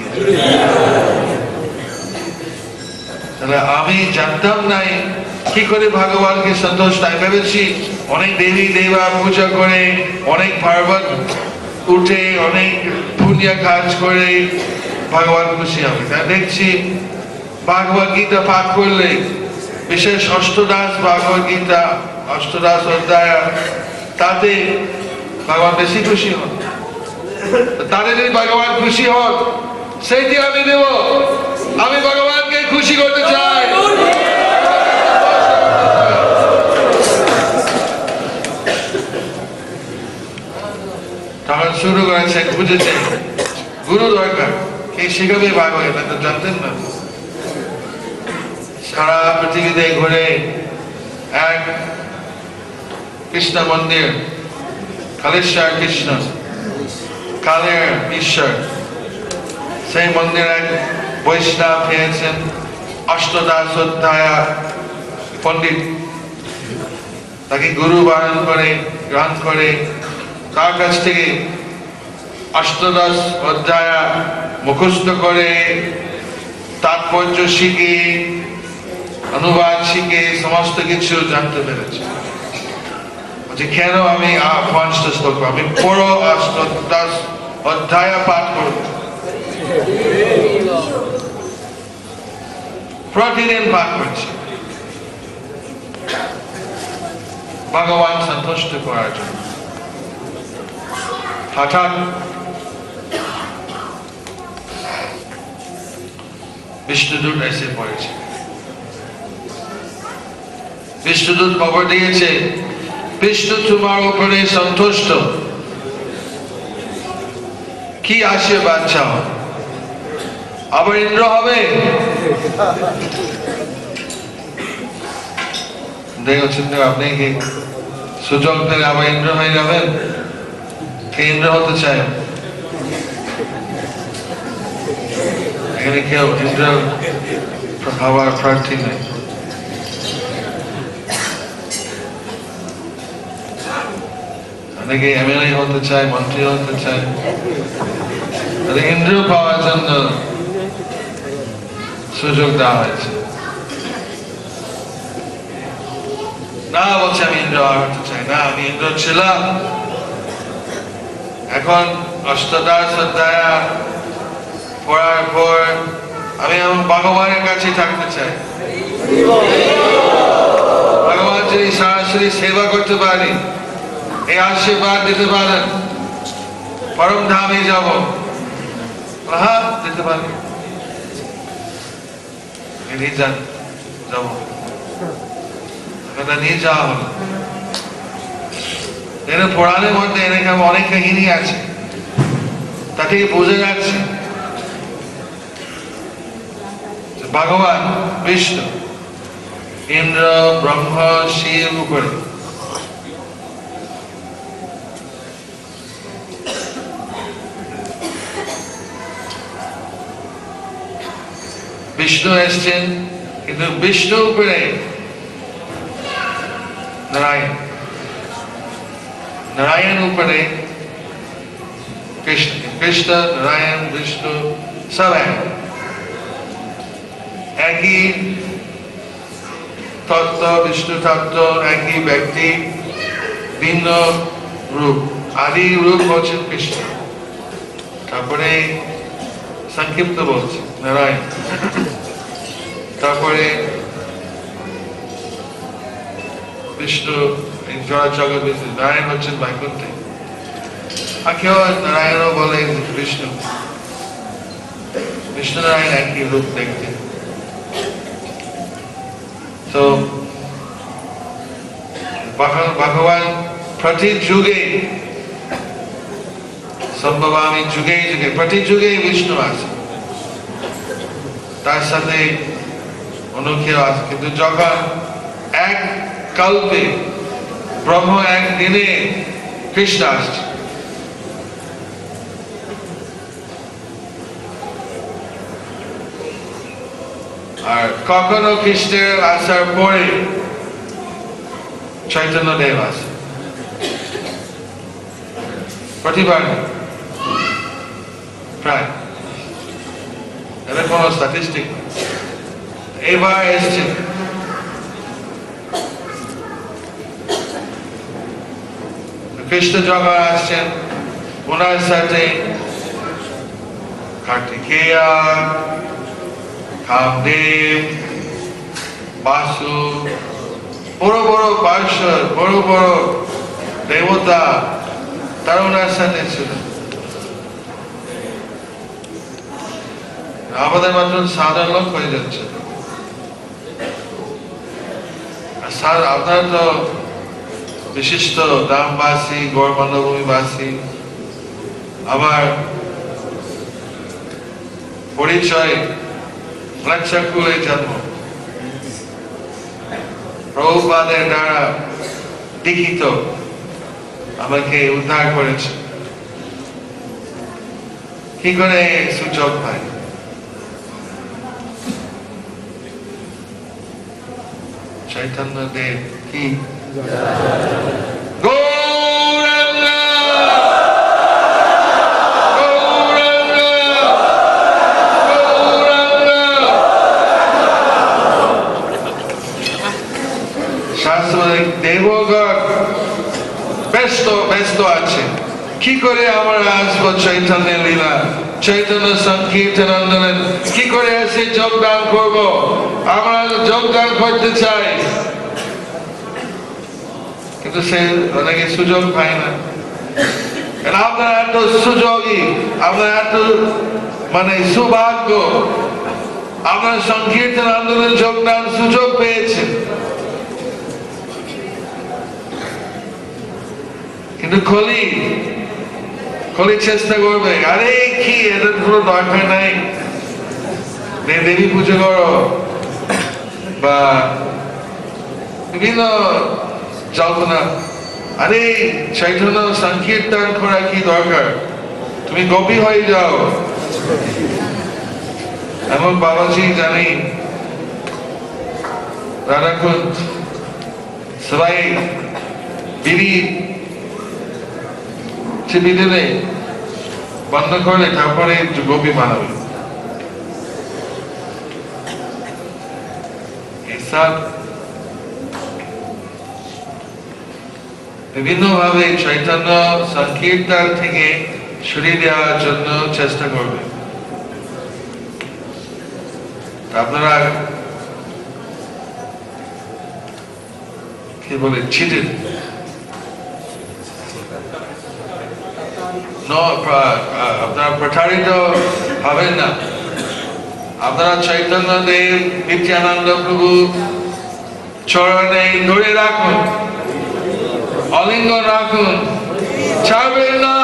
তাহলে আমি জানতাম নাই কি করে ভগবানকে সন্তোষ নাই ভেবেছি অনেক দেবী দেবা পূজা করে অনেক পর্বত উঠে অনেক পুণ্য কাজ করে ভগবান খুশি হবে তাই দেখছি ভগবদ গীতা পাঠ করলে বিশেষ অষ্টদশ ভগবদ গীতা অষ্টদশ অধ্যায় তাতে ভগবান বেশি খুশি হন তাহলে যদি ভগবান খুশি হন সেইটি আমি দেব আমি ভগবানকে খুশি করতে চাই তখন শুরু করেছে বুঝেছে গুরু দরকার কে শিখাবে ভাগবত এটা তো জানতেন না সারা পৃথিবীতে ঘুরে এক কৃষ্ণ মন্দির কালেশ্বর কৃষ্ণ কালের ঈশ্বর সেই মন্দির এক বৈষ্ণব পেয়েছেন অষ্টদশ অধ্যায় পণ্ডিত তাকে গুরু বারণ করে গ্রহণ করে তার কাছ থেকে অষ্টাদশ অধ্যায় মুখস্থ করে তাৎপর্য শিখে অনুবাদ শিখে সমস্ত কিছু জানতে পেরেছে। বলছে কেন আমি 50 শ্লোক, আমি পুরো অষ্টাদশ অধ্যায় পাঠ করব, প্রতিদিন পাঠ করছি ভগবান সন্তুষ্ট করার জন্য। হঠাৎ বিষ্ণুদূত এসে পড়েছে। বিষ্ণুদূত খবর দিয়েছে বিষ্ণু তোমার উপরে সন্তুষ্ট, কি আশীর্বাদ চাও? আবার ইন্দ্র হবে? দেখছেন আপনি কি সুযোগ পেলে আবার ইন্দ্র হয়ে যাবেন? কে ইন্দ্র হতে চায়? এখানে কেউ ইন্দ্র হওয়ার প্রার্থী নেই। অনেকে এমএলএ হতে চায়, মন্ত্রী হতে চায়, ইন্দ্র পাওয়ার জন্য সুযোগ দেওয়া হয়েছে। না বলছে আমি ইন্দ্র হতে চাই না, আমি ইন্দ্র ছিলাম, এখন অষ্টাদশ অধ্যায় পড়ার পর আমি আমার ভগবানের কাছে থাকতে চাই। ভগবান যদি সরাসরি সেবা করতে পারি, এই আশীর্বাদ দিতে পারেন, পরম ধামে যাব, হ্যাঁ দিতে পারি, যাবো, নিয়ে যাওয়া হলো। এর পুরাণের মধ্যে এরকম অনেক কাহিনী আছে, তা থেকে বোঝা যাচ্ছে ভগবান বিষ্ণু ইন্দ্র ব্রহ্মা শিব উপরে বিষ্ণু এসছেন, কিন্তু বিষ্ণু উপরে নারায়ণ, নারায়ণ উপরে কৃষ্ণ, কৃষ্ণ নারায়ণ বিষ্ণু সব একই তত্ত্ব, বিষ্ণু তত্ত্ব, একই ব্যক্তি, ভিন্ন রূপ। আদি রূপ হচ্ছেন কৃষ্ণ, তারপরে সংক্ষিপ্ত বলছে নারায়ণ, তারপরে বিষ্ণু জগৎ বিষ্ণু, নারায়ণ হচ্ছেন বৈকুণ্ঠে, আর কেউ নারায়ণও বলে বিষ্ণু, বিষ্ণু নারায়ণ একই রূপ দেখতে। তো ভগবান প্রতি যুগে সম্ভবামি যুগে যুগে, প্রতি যুগে বিষ্ণু আছে, তার সাথে অন্য কেউ আছে, কিন্তু যখন এক কল্পে ব্রহ্ম এক দিনে কৃষ্ণ আসছে, আর কখনো কৃষ্ণের আসার পরে চৈতন্য দেব আসে, প্রতিবার প্রায়, এটা কোনো স্ট্যাটিস্টিক, এবার এসছে। কৃষ্ণ যখন আসছেন, ওনার সাথে কার্তিকেয়া, কামদেব, বাসু, বড় বড় পার্শ্বদ, বড় বড় দেবতা, তারা ওনার সাথে ছিল। আমাদের মাত্র সাধারণ লোক হয়ে যাচ্ছে। আপনারা তো বিশিষ্ট ধামবাসী, গৌরবন্দভূমিবাসী, আবার পরিচয় লক্ষ্যকুলে জন্ম, প্রভুপাদের দ্বারা দীক্ষিত আমাকে উদ্ধার করেছে, কি করে সুযোগ পাই? চৈতন্য দেব কি গৌরাঙ্গ ব্যস্ত আছে, কি করে আমরা আসবো চৈতন্য লীলা, চৈতন্য সংকীর্তন আন্দোলন, কি করে এসে যোগদান করব? আমরা যোগদান করতে চাই, কিন্তু সে অনেকে সুযোগ পায় না। আপনার এত সুযোগী, আপনার এত সৌভাগ্য, আপনার সংকীর্তন আন্দোলন যোগদান সুযোগ পেয়েছেন, কিন্তু খলি চেষ্টা করবে, আরে কি এটা কোনো দরকার নাই, দেবী পুজো করো বা বিভিন্ন জল্পনা, আরে চৈতন্য সংকীর্তন করা কি দরকার, তুমি গোপী হয়ে যাও। এমন বাবাজি জানি রাধাকুঞ্জ সবাই বিড়ি চিবি দিলে বন্ধ করলে তারপরে গোপী বানাবে। এসব বিভিন্ন ভাবে চৈতন্য সংকীর্তন থেকে সরিয়ে দেওয়ার জন্য চেষ্টা করবে। আপনারা কি বলে চিটেড, আপনারা প্রতারিত হবেন না। আপনারা চৈতন্য দেব নিত্যানন্দ প্রভু চরণে ধরে রাখুন, অলিঙ্গ রাখুন, ছাড়বেন না।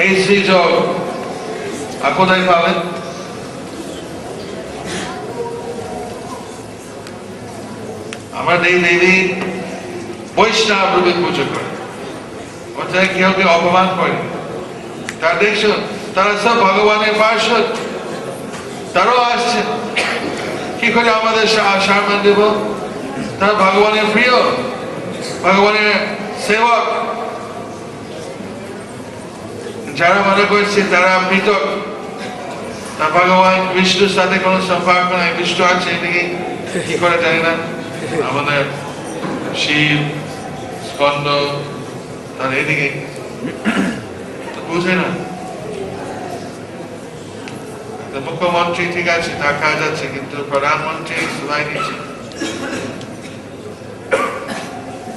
এই সুযোগ কোথায় পাবেন? আমরা দেবী বৈষ্ণব রূপে পুজো করি, অর্থাৎ কেউ কেউ অপমান করে। তারা দেখছো, তারা সব ভগবানের পার্শ্বদ, তারাও আসছে, কি করে আমাদের সম্মান দেব? তারা ভগবানের প্রিয়, ভগবানের সেবক। যারা মনে করছে তারা পৃথক, তার ভগবান বিষ্ণুর সাথে কোনো সম্পর্ক নাই, বিষ্ণু আছে এদিকে কি করে জানি না, আমাদের শিব স্কন্দ তার এদিকে বুঝে না। মুখ্যমন্ত্রী ঠিক আছে, তার কাজ আছে, কিন্তু প্রধানমন্ত্রী সবাই নিচ্ছে।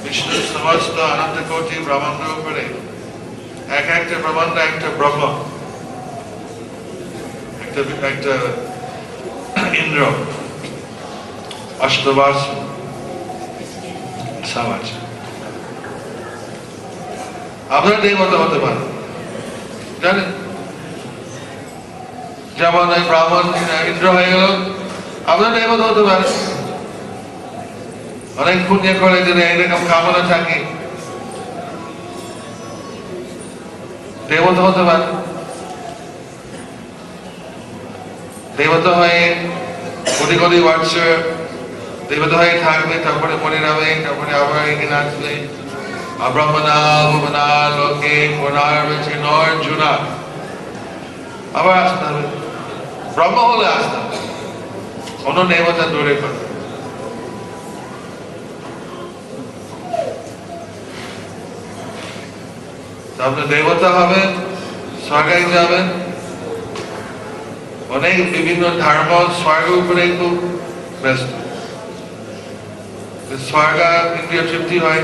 বিষ্ণুর সমস্ত অনন্ত কোটি ব্রহ্মাণ্ড উপরে এক একটা ব্রহ্মাণ্ড একটা ব্রহ্ম, একটা ইন্দ্র, অষ্টবাস সমাজ। আপনার দেবতা হতে পারে, জানেন? যেমন ব্রাহ্মণ ইন্দ্র হয়ে গেল, আপনার দেবতা হতে পারে। অনেক পুণ্য করে যদি এরকম কামনা থাকে, দেবতা হতে পারে। দেবতা হয়ে কোটি কোটি বৎসর দেবতা হয়ে থাকবে, তারপরে মরে যাবে, তারপরে আবার এখানে আসবে। ব্রহ্মণা ভুবনা লোকে পুনর্বচে নর্জুনা, আবার আসতে হবে। ব্রহ্ম হলে আসতে হবে, কোন দেবতা দূরে করে। আপনি দেবতা হবেন, স্বর্গে যাবেন। অনেক বিভিন্ন ধর্ম স্বর্গ উপরে খুব ব্যস্ত, স্বর্গ ইন্দ্রিয় তৃপ্তি হয়।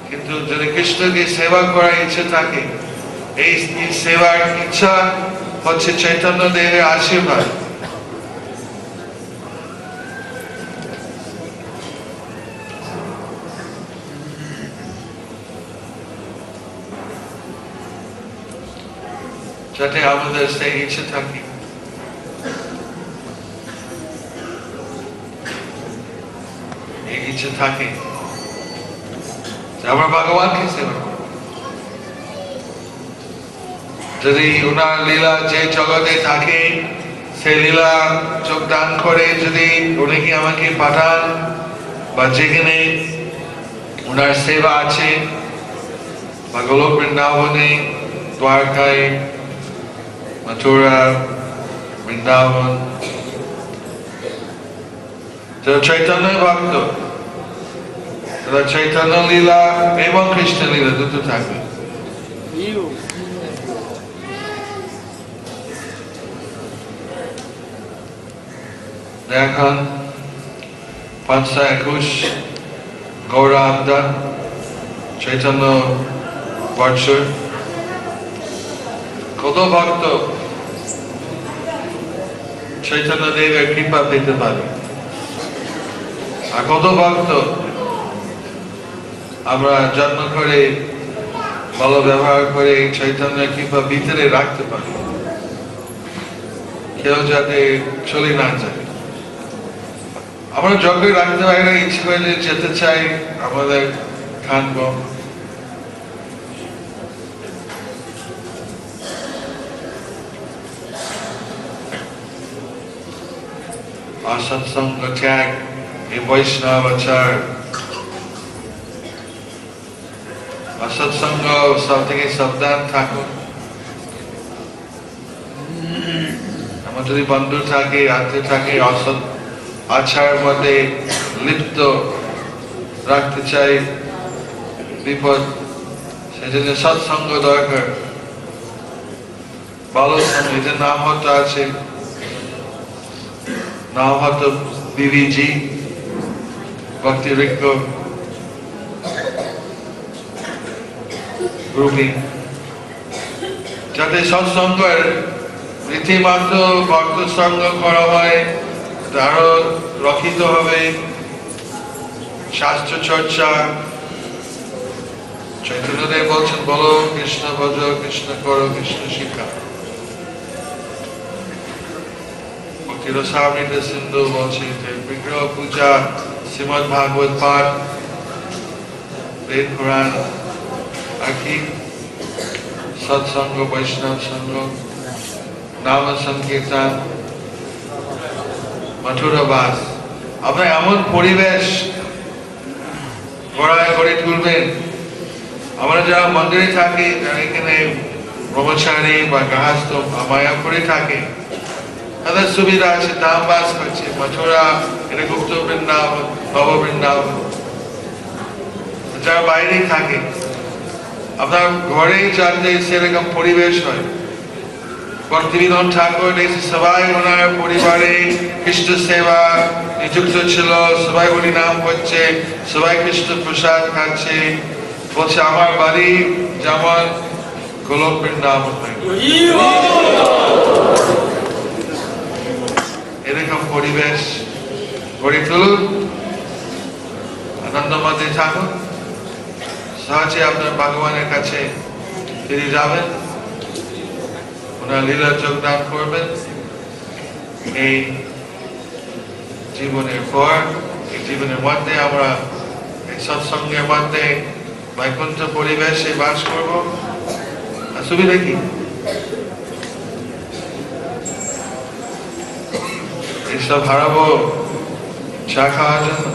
কিন্তু যদি কৃষ্ণকে সেবা করার ইচ্ছে থাকে, এই সেবার ইচ্ছা হচ্ছে চৈতন্য দেবের আশীর্বাদ। যাতে আমাদের সেই ইচ্ছে থাকে। এই ইচ্ছে থাকে আমরা ভগবানকে সেবা করব। যদি ওনার লীলা যে জগতে থাকে, সেই লীলা যোগদান করে যদি উনি কি আমাকে পাঠান, বা যেখানে ওনার সেবা আছে, বা গোলক বৃন্দাবনে, দ্বারকায়, মথুরা, বৃন্দাবন, যারা চৈতন্য ভক্ত, তারা চৈতন্য লীলা এবং কৃষ্ণ লীলা দুটো থাকবে। এখন 521 গৌরা আবদার চৈতন্য বৎসর, কত ভক্ত চৈতন্য দেবের কৃপা পেতে পারে, আর কত ভক্ত আমরা যত্ন করে ভালো ব্যবহার করে চৈতন্যের কৃপা ভিতরে রাখতে পারি, কেউ যাতে চলে না যায়। আমরা যজ্ঞে রাখতে পারি না, ইচ্ছে করলে যেতে চাই, আমাদের খানব। অসৎসঙ্গ ত্যাগ, এই বৈষ্ণব আচার, অসৎসঙ্গ সব থেকে সাবধান থাকুন। আমার যদি বন্ধু থাকে, আত্মীয় থাকে, অসৎ আচারের মধ্যে লিপ্ত রাখতে চাই, বিপদ। সেজন্য সৎসঙ্গ দরকার, ভালো সঙ্গ। এটা নাম হতো আছে, নাম হতো বিবিজি, ভক্তি ঋক্ষ গ্রুপিং, যাতে সৎসঙ্গের রীতিমাত্র ভক্ত সঙ্গ করা হয়, আরো রক্ষিত হবে শাস্ত্র চর্চা। চৈতন্যদেব বলছেন, বলো কৃষ্ণ ভজ, কৃষ্ণ করো, কৃষ্ণ শিক্ষা। রসামৃত সিন্ধু বলছে বিগ্রহ পূজা, শ্রীমদ ভাগবত পাঠ, বেদ পুরাণ, আর কি সৎসঙ্গ, বৈষ্ণব সঙ্গ, নাম সংকীর্তন, মথুরা বাস। আপনার এমন পরিবেশ গড়ে তুলবেন। আমরা যারা মন্দিরে থাকি, যারা এখানে ব্রহ্মচারী বা গৃহস্থ মায়াপুরে থাকে, তাদের সুবিধা আছে, ধাম বাস করছে। মথুরা এটা গুপ্ত বৃন্দাবন, নব বৃন্দাবন। যারা বাইরে থাকে, আপনার ঘরেই যাতে সেরকম পরিবেশ হয়। ভক্তিবিনোদ ঠাকুর সবাই ওনার পরিবারে কৃষ্ণ সেবা নিযুক্ত ছিল, সবাই উনি নাম করছে, সবাই কৃষ্ণ প্রসাদ খাচ্ছে, বলছে আমার বাড়ি যেমন গোলক বৃন্দাবন। এরকম পরিবেশ গড়ে তুলুন, আনন্দ মধ্যে থাকুন, সহজে আপনার ভগবানের কাছে ফিরে যাবেন, ওনার লীলা যোগদান করবেন। এই জীবনের পর, এই জীবনের মধ্যে আমরা এই সৎসঙ্গের মধ্যে বৈকুণ্ঠ পরিবেশে বাস করব। সুবিধা কি? এইসব হারাবো চা খাওয়ার জন্য?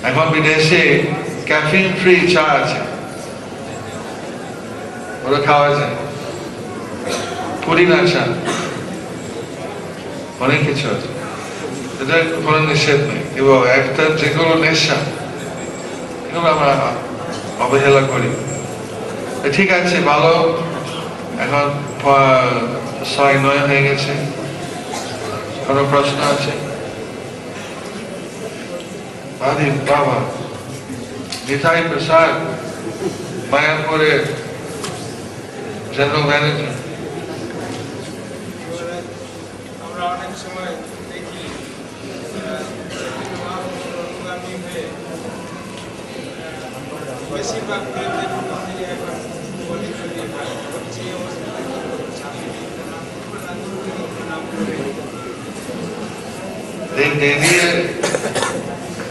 এখন বিদেশে ক্যাফিন ফ্রি চা আছে, ওরা খাওয়া যায়। পুদিনা চা, অনেক কিছু আছে, এটা কোনো নিষেধ নেই। এবং একটা যেগুলো নেশা, এগুলো আমরা অবহেলা করি। ঠিক আছে, ভালো। এখন 6:09 হয়ে গেছে। কোনো প্রশ্ন আছে? বাবা নিতাই প্রসাদ, মায়াপুরের জেনারেল ম্যানেজার। আমরা অনেক সময় দেখি বেশিরভাগ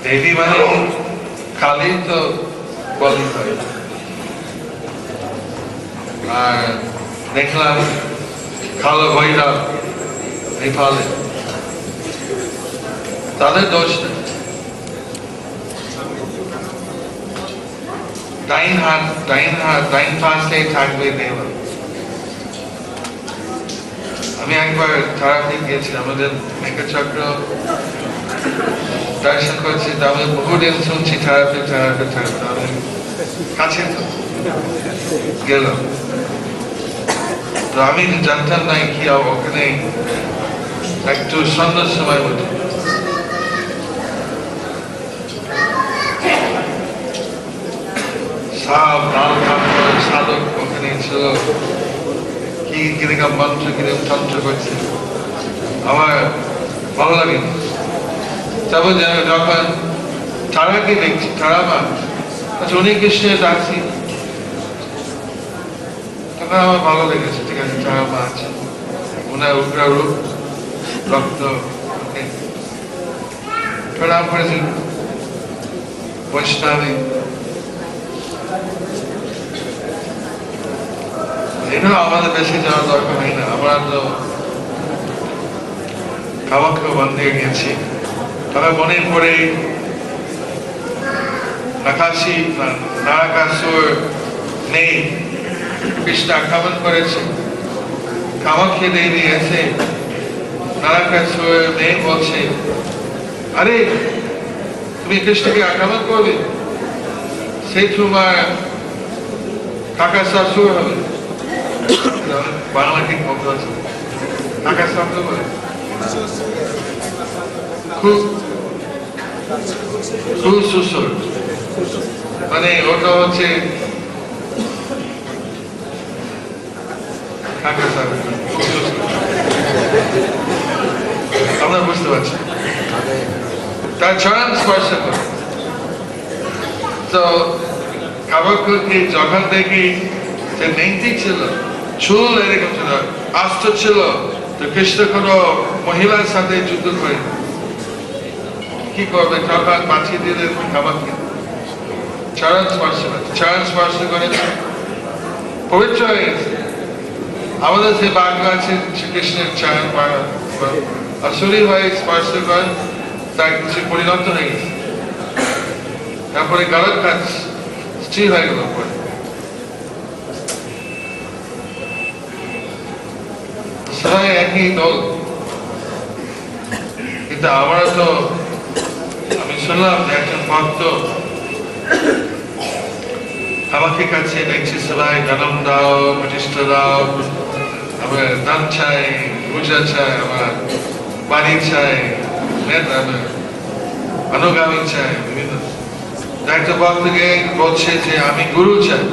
দেবী মানে খালি তো বলি হয়। আর দেখলাম কালো ভৈরব নেপালে, তাদের দোষ নেই। ডাইন পাশে থাকবে দেব। আমি একবার তারাপীঠ গিয়েছিলাম, আমাদের মেঘচক্র দর্শন করছি, আমি বহুদিন শুনছি তারাপীঠ কাছে তো গেলাম, তো আমি জানতাম না কি ওখানে একটু সন্ধ্যার সময় হতো, সব সাধক ওখানে ছিল, কি কিরকম মন্ত্র কিরকম তন্ত্র করছে, আমার ভালো লাগে। তবে যখন তারাকে দেখছি, তারা মা আচ্ছা উনি কৃষ্ণের ডাকছি, তখন আমার ভালো লেগেছে। ঠিক আছে, তারা মা আছে, ওনার উগ্র রূপ, রক্ত প্রণাম করেছি বৈষ্ণবী। এটা আমাদের বেশি যাওয়ার দরকার নেই না, আমরা তো কামাখ্যা মন্দিরে গেছি, তবে মনে পড়ে নারাকাসুর নেই, কৃষ্ণ আক্রমণ করেছে, কামাখ্যা দেবী এসে নারাকাসুর নেই বলছে, আরে তুমি কৃষ্ণকে আক্রমণ করবে, সেই তোমার কাকা শাশুর হবে। বাংলা ঠিক বলতে আছে, কাকা শব্দ বলে খুব সুসর, মানে ওটা হচ্ছে কাকা শাশুর, আমরা বুঝতে পারছি। তার চরণ স্পর্শ করে, তো কামাখ্যাকে যখন দেখি যে নেংটি ছিল, চুল এরকম ছিল, আস্ত ছিল, তো কৃষ্ণ কোনো মহিলার সাথে যুদ্ধ করে কি করবে, তখন বাঁচিয়ে দিলেন কামাখ্যা, চরণ স্পর্শ করে পবিত্র হয়ে গেছে। আমাদের যে বাক্য আছে শ্রীকৃষ্ণের চরণ আসুরি হয়ে স্পর্শ করে, তার কিছু পরিণত হয়ে গেছে, তারপরে গলত কাজ স্ত্রী হয়ে গেল। পরে সবাই একই দল, কিন্তু আমরা তো, আমি শুনলাম যে একজন ভক্ত আমাকে কাছে দেখছি সবাই জন্ম দাও, প্রতিষ্ঠা দাও, আমার দান চাই, পূজা চাই, আমার বাড়ি চাই, অনুগামী চাই, বিভিন্ন একটা ভক্তকে বলছে যে আমি গুরু চাই,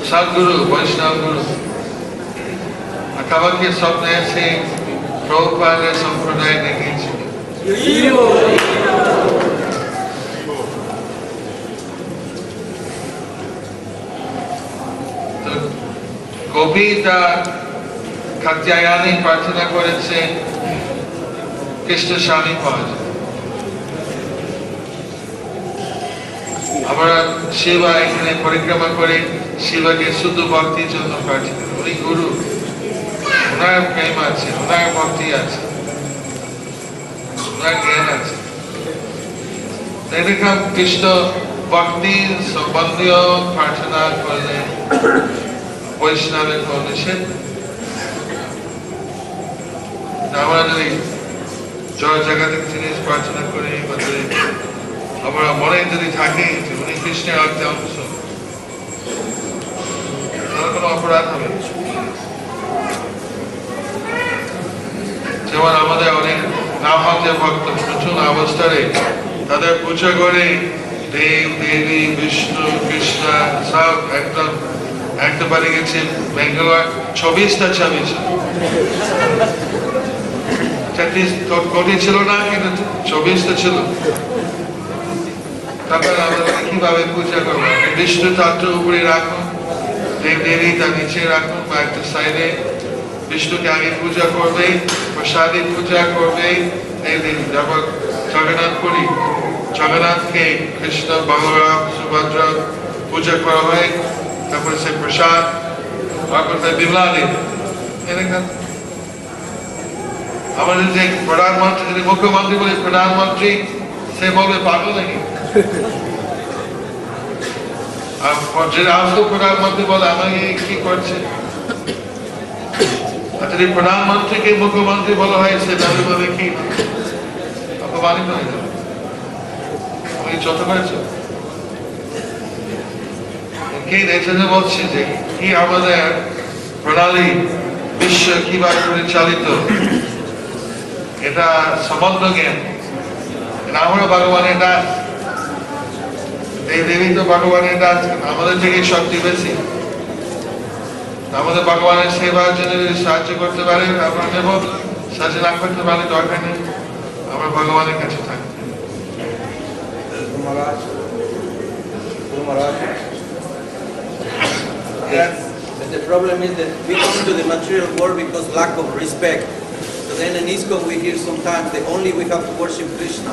সদ্গুরু, বৈষ্ণব গুরু। কামাখ্যা স্বপ্নে এসে প্রভুপাদের সম্প্রদায় দেখিয়েছে। কবিতা কাত্যায়নী প্রার্থনা করেছে কৃষ্ণ স্বামী পাওয়া যায়। আমরা শিবা এখানে পরিক্রমা করে শিবাকে শুদ্ধ ভক্তির জন্য প্রার্থনা, উনি গুরু, ওনার প্রেম আছে, ওনার ভক্তি আছে, ওনার জ্ঞান আছে। এরকম কৃষ্ণ ভক্তি সম্বন্ধীয় প্রার্থনা করলে বৈষ্ণবের নিষেধ। আমরা যদি জয় জাগতিক জিনিস প্রার্থনা করি, আমরা মনে যদি থাকে যে উনি কৃষ্ণের অর্থে অংশ, তাহলে কোনো অপরাধ হবে। যেমন আমাদের অনেক নামহাতের ভক্ত নতুন অবস্থায় তাদের পূজা করে দেব দেবী বিষ্ণু কৃষ্ণ সব একদম একটা বাড়ি গেছে ব্যাঙ্গালোর, 24টা ছবি ছিল, 36 কোটি ছিল না, কিন্তু 24টা ছিল। তারপরে আমরা কিভাবে পূজা করবো, বিষ্ণু তত্ত্ব উপরে রাখুন, দেব দেবী তার নিচে রাখুন, বা একটা সাইডে বিষ্ণুকে আগে পূজা করবে, প্রসাদে পূজা করবে, তারপর জগন্নাথ পুরী, জগন্নাথকে কৃষ্ণ বলরাম সুভদ্রা পূজা করা হয়, তারপরে সে প্রসাদ, তারপর বিমলা দেবী। এরকম আমাদের যে প্রধানমন্ত্রী, যদি মুখ্যমন্ত্রী বলে প্রধানমন্ত্রী, সে বলবে পাগল নাকি? আর যে রাষ্ট্র প্রধানমন্ত্রী বলে আমাকে কি করছে, আর যদি প্রধানমন্ত্রীকে মুখ্যমন্ত্রী বলা হয় সে দাবি বলে কি অপমানিত হয়ে যাবে। আমি ছোট করেছে কি দেখে বলছি যে কি আমাদের প্রণালী বিশ্ব কিভাবে পরিচালিত, এটা সম্বন্ধ জ্ঞান। আমরা ভগবানের দাস, এই দেবী তো ভগবানের দাস, আমাদের থেকে শক্তি বেশি। আমাদের ভগবানের সেবার জন্য যদি সাহায্য করতে পারে আমরা নেব, সাহায্য না করতে পারে দরকার নেই, আমরা ভগবানের কাছে থাকি। The problem is that we come to the material world because lack of respect. So then in ISKCON we hear sometimes that only we have to worship Krishna.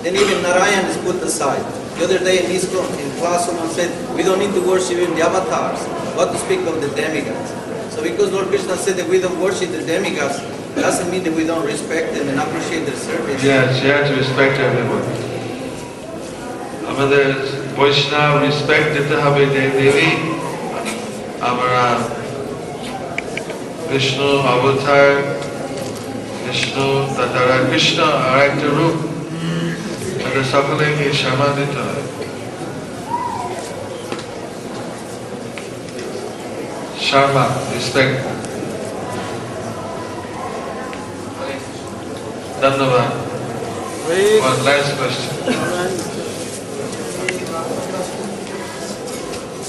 Then even Narayan is put aside. The other day in ISKCON, in class, someone said, we don't need to worship even the avatars. What to speak of the demigods? So because Lord Krishna said that we don't worship the demigods, doesn't mean that we don't respect them and appreciate their service. Yes, you have to respect everyone. আমাদের বৈষ্ণব respect দিতে হবে দেবী। আমরা বিষ্ণু অবতার, বিষ্ণু তারা কৃষ্ণ আর একটা রূপ, তাদের সকলেকে সম্মান দিতে হবে। শর্মা, রেসপেক্ট। ধন্যবাদ। One last question.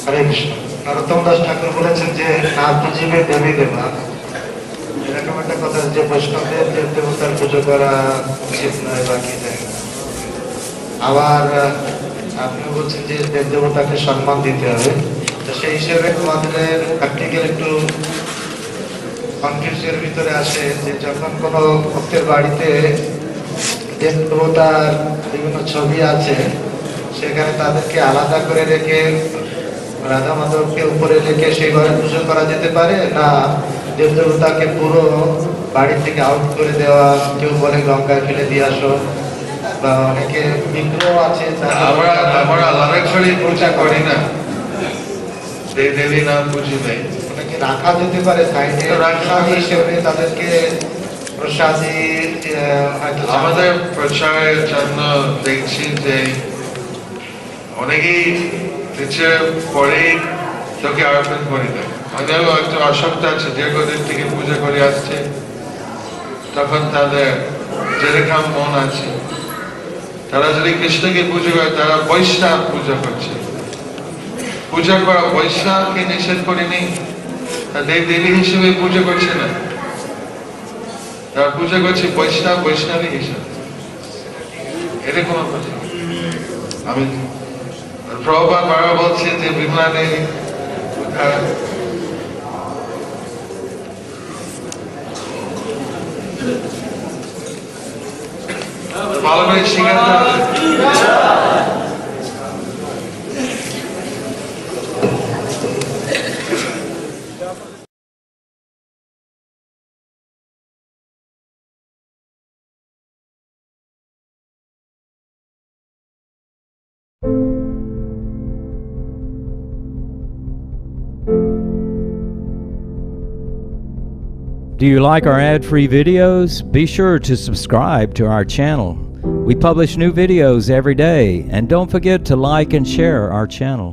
হরে কৃষ্ণ। নরোত্তম দাস ঠাকুর বলেছেন যে না পুজিবে দেবী দেবা, এরকম একটা কথা, যে বৈষ্ণবদের দেব দেবতার পুজো করা উচিত নয় বা কি যায়। আবার আপনিও বলছেন যে দেব দেবতাকে সম্মান দিতে হবে, তো সেই হিসেবে আমাদের প্র্যাকটিক্যাল একটু কনফিউজের ভিতরে আসে যে যখন কোনো ভক্তের বাড়িতে দেব দেবতার বিভিন্ন ছবি আছে, সেখানে তাদেরকে আলাদা করে রেখে রাধা মাধবকে উপরে রেখে সেই ঘরে পুজো করা যেতে পারে, না দেব দেবতাকে পুরো বাড়ি থেকে আউট করে দেওয়া, কেউ বলে গঙ্গায় ফেলে দিয়ে আসো, বা অনেকে বিগ্রহ আছে আমরা আলাদা করে পূজা করি না, দেবী নাম পুজি নেই। ওনাকে রাখা যেতে পারে সাইডে, রাখা হিসেবে তাদেরকে প্রসাদী হয়তো। আমাদের প্রচারের জন্য দেখছি যে অনেকেই নিচের পরে তোকে আরাধন করে দেয়। আমাদেরও একটা আসক্ত আছে, দীর্ঘদিন থেকে পূজা করে আসছে, তখন তাদের যেরকম মন আছে, তারা যদি কৃষ্ণকে পুজো করে তারা বৈষ্ণব পূজা করছে। পূজা করা বৈষ্ণবকে নিষেধ করেনি, দেব দেবী হিসেবে পূজা করছে না, তারা পূজা করছে বৈষ্ণবী হিসেবে। এটা কোনো কথা। আমি প্রভুপাদ বারবার বলছি যে বিমলা দেবী ভালো করে শিখাতে হবে। Do you like our ad-free videos? Be sure to subscribe to our channel. We publish new videos every day, and don't forget to like and share our channel.